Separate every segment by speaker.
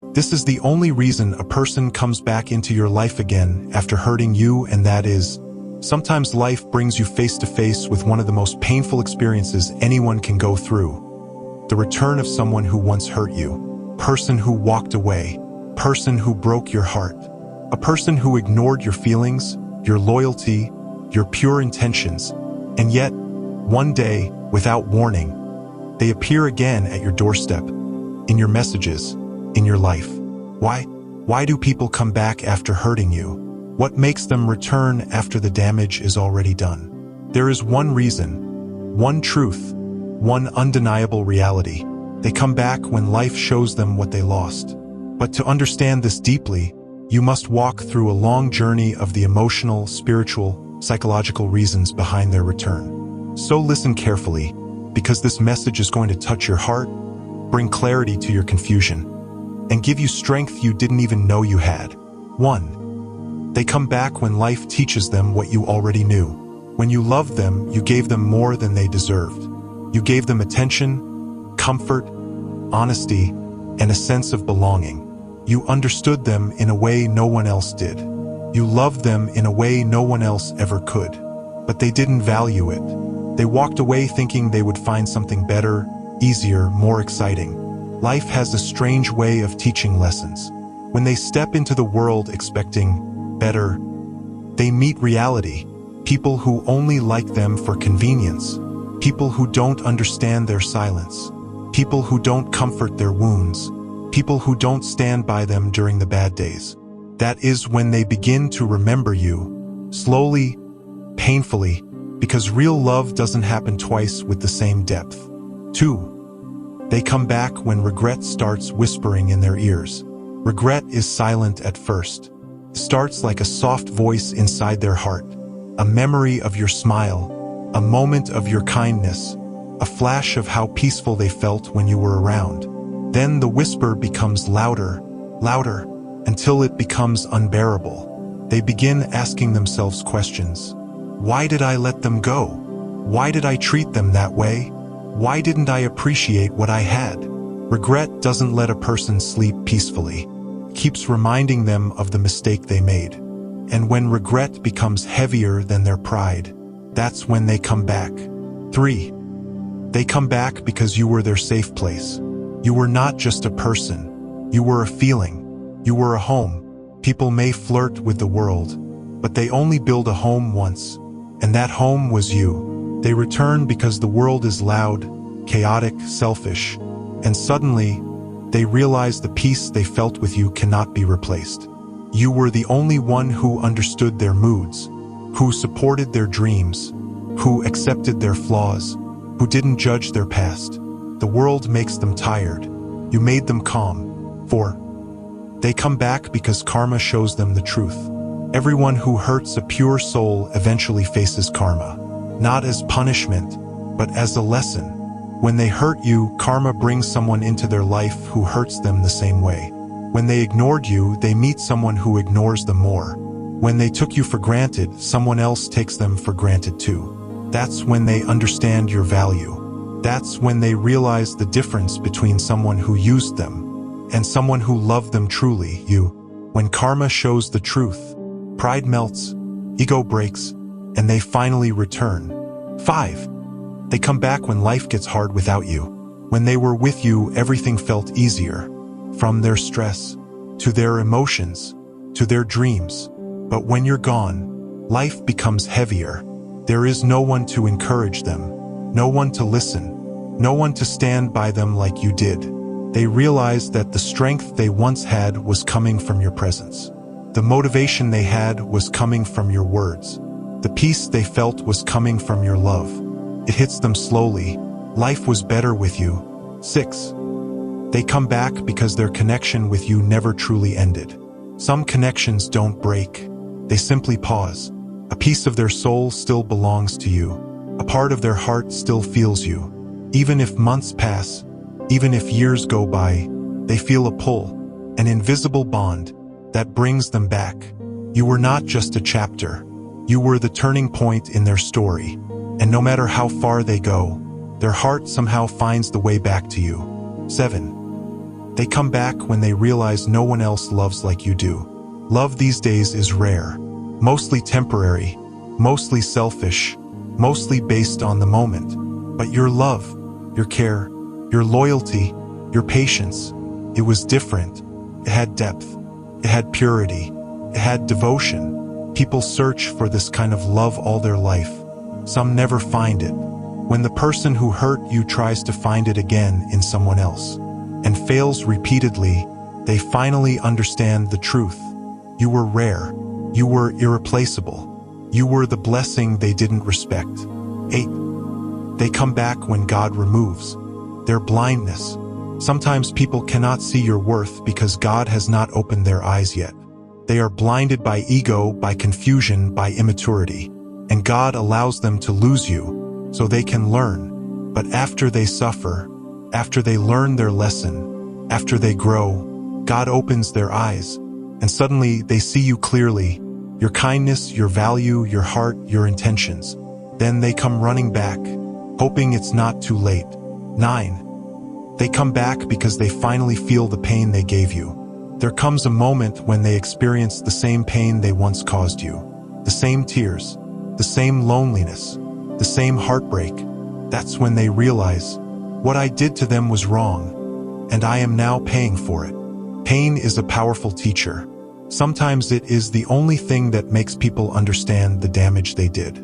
Speaker 1: This is the only reason a person comes back into your life again after hurting you, and that is, sometimes life brings you face to face with one of the most painful experiences anyone can go through. The return of someone who once hurt you, person who walked away, person who broke your heart, a person who ignored your feelings, your loyalty, your pure intentions, and yet, one day, without warning, they appear again at your doorstep, in your messages, in your life. Why? Why do people come back after hurting you? What makes them return after the damage is already done? There is one reason, one truth, one undeniable reality. They come back when life shows them what they lost. But to understand this deeply, you must walk through a long journey of the emotional, spiritual, psychological reasons behind their return. So listen carefully, because this message is going to touch your heart, bring clarity to your confusion, and give you strength you didn't even know you had. 1. They come back when life teaches them what you already knew. When you loved them, you gave them more than they deserved. You gave them attention, comfort, honesty, and a sense of belonging. You understood them in a way no one else did. You loved them in a way no one else ever could. But they didn't value it. They walked away thinking they would find something better, easier, more exciting. Life has a strange way of teaching lessons. When they step into the world expecting better, they meet reality. People who only like them for convenience. People who don't understand their silence. People who don't comfort their wounds. People who don't stand by them during the bad days. That is when they begin to remember you, slowly, painfully, because real love doesn't happen twice with the same depth. 2. They come back when regret starts whispering in their ears. Regret is silent at first. It starts like a soft voice inside their heart, a memory of your smile, a moment of your kindness, a flash of how peaceful they felt when you were around. Then the whisper becomes louder, louder, until it becomes unbearable. They begin asking themselves questions. Why did I let them go? Why did I treat them that way? Why didn't I appreciate what I had? Regret doesn't let a person sleep peacefully. It keeps reminding them of the mistake they made. And when regret becomes heavier than their pride, that's when they come back. 3. They come back because you were their safe place. You were not just a person. You were a feeling. You were a home. People may flirt with the world, but they only build a home once, and that home was you. They return because the world is loud, chaotic, selfish, and suddenly, they realize the peace they felt with you cannot be replaced. You were the only one who understood their moods, who supported their dreams, who accepted their flaws, who didn't judge their past. The world makes them tired. You made them calm. 4. They come back because karma shows them the truth. Everyone who hurts a pure soul eventually faces karma. Not as punishment, but as a lesson. When they hurt you, karma brings someone into their life who hurts them the same way. When they ignored you, they meet someone who ignores them more. When they took you for granted, someone else takes them for granted too. That's when they understand your value. That's when they realize the difference between someone who used them and someone who loved them truly. When karma shows the truth, pride melts, ego breaks, and they finally return. 5. They come back when life gets hard without you. When they were with you, everything felt easier. From their stress, to their emotions, to their dreams. But when you're gone, life becomes heavier. There is no one to encourage them, no one to listen, no one to stand by them like you did. They realized that the strength they once had was coming from your presence. The motivation they had was coming from your words. The peace they felt was coming from your love. It hits them slowly. Life was better with you. 6. They come back because their connection with you never truly ended. Some connections don't break. They simply pause. A piece of their soul still belongs to you. A part of their heart still feels you. Even if months pass, even if years go by, they feel a pull, an invisible bond that brings them back. You were not just a chapter. You were the turning point in their story. And no matter how far they go, their heart somehow finds the way back to you. 7. They come back when they realize no one else loves like you do. Love these days is rare, mostly temporary, mostly selfish, mostly based on the moment. But your love, your care, your loyalty, your patience, it was different. It had depth. It had purity. It had devotion. People search for this kind of love all their life. Some never find it. When the person who hurt you tries to find it again in someone else and fails repeatedly, they finally understand the truth. You were rare. You were irreplaceable. You were the blessing they didn't respect. 8. They come back when God removes their blindness. Sometimes people cannot see your worth because God has not opened their eyes yet. They are blinded by ego, by confusion, by immaturity. And God allows them to lose you so they can learn. But after they suffer, after they learn their lesson, after they grow, God opens their eyes. And suddenly they see you clearly, your kindness, your value, your heart, your intentions. Then they come running back, hoping it's not too late. 9. They come back because they finally feel the pain they gave you. There comes a moment when they experience the same pain they once caused you. The same tears, the same loneliness, the same heartbreak. That's when they realize, what I did to them was wrong, and I am now paying for it. Pain is a powerful teacher. Sometimes it is the only thing that makes people understand the damage they did.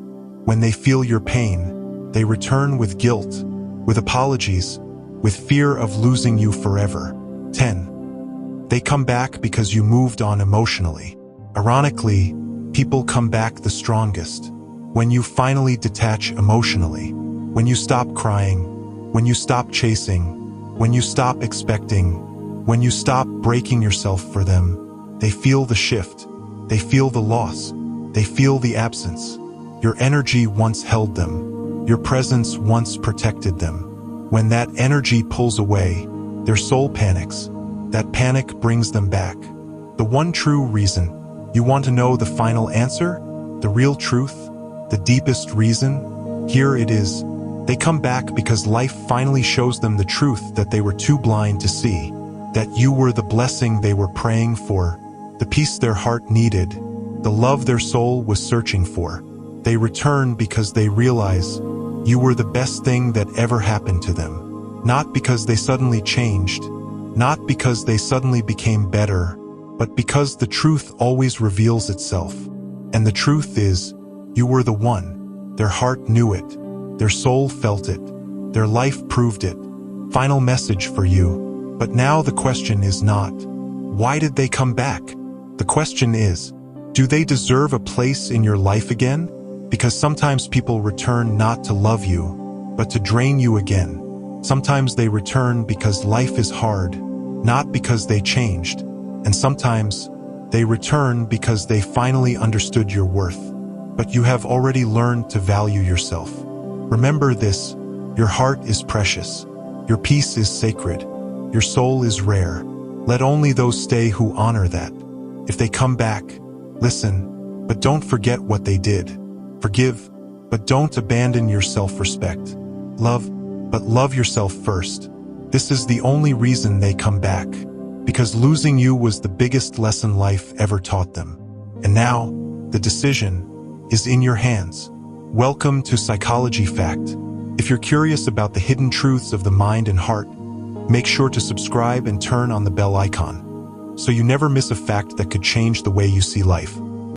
Speaker 1: When they feel your pain, they return with guilt, with apologies, with fear of losing you forever. 10. They come back because you moved on emotionally. Ironically, people come back the strongest. When you finally detach emotionally, when you stop crying, when you stop chasing, when you stop expecting, when you stop breaking yourself for them, they feel the shift, they feel the loss, they feel the absence. Your energy once held them, your presence once protected them. When that energy pulls away, their soul panics. That panic brings them back. The one true reason. You want to know the final answer? The real truth? The deepest reason? Here it is. They come back because life finally shows them the truth that they were too blind to see. That you were the blessing they were praying for, the peace their heart needed, the love their soul was searching for. They return because they realize you were the best thing that ever happened to them. Not because they suddenly changed, not because they suddenly became better, but because the truth always reveals itself. And the truth is, you were the one. Their heart knew it. Their soul felt it. Their life proved it. Final message for you. But now the question is not, why did they come back? The question is, do they deserve a place in your life again? Because sometimes people return not to love you, but to drain you again. Sometimes they return because life is hard, not because they changed. And sometimes they return because they finally understood your worth. But you have already learned to value yourself. Remember this, your heart is precious. Your peace is sacred. Your soul is rare. Let only those stay who honor that. If they come back, listen, but don't forget what they did. Forgive, but don't abandon your self-respect. Love, but love yourself first. This is the only reason they come back. Because losing you was the biggest lesson life ever taught them. And now, the decision is in your hands. Welcome to Psychology Fact. If you're curious about the hidden truths of the mind and heart, make sure to subscribe and turn on the bell icon, so you never miss a fact that could change the way you see life.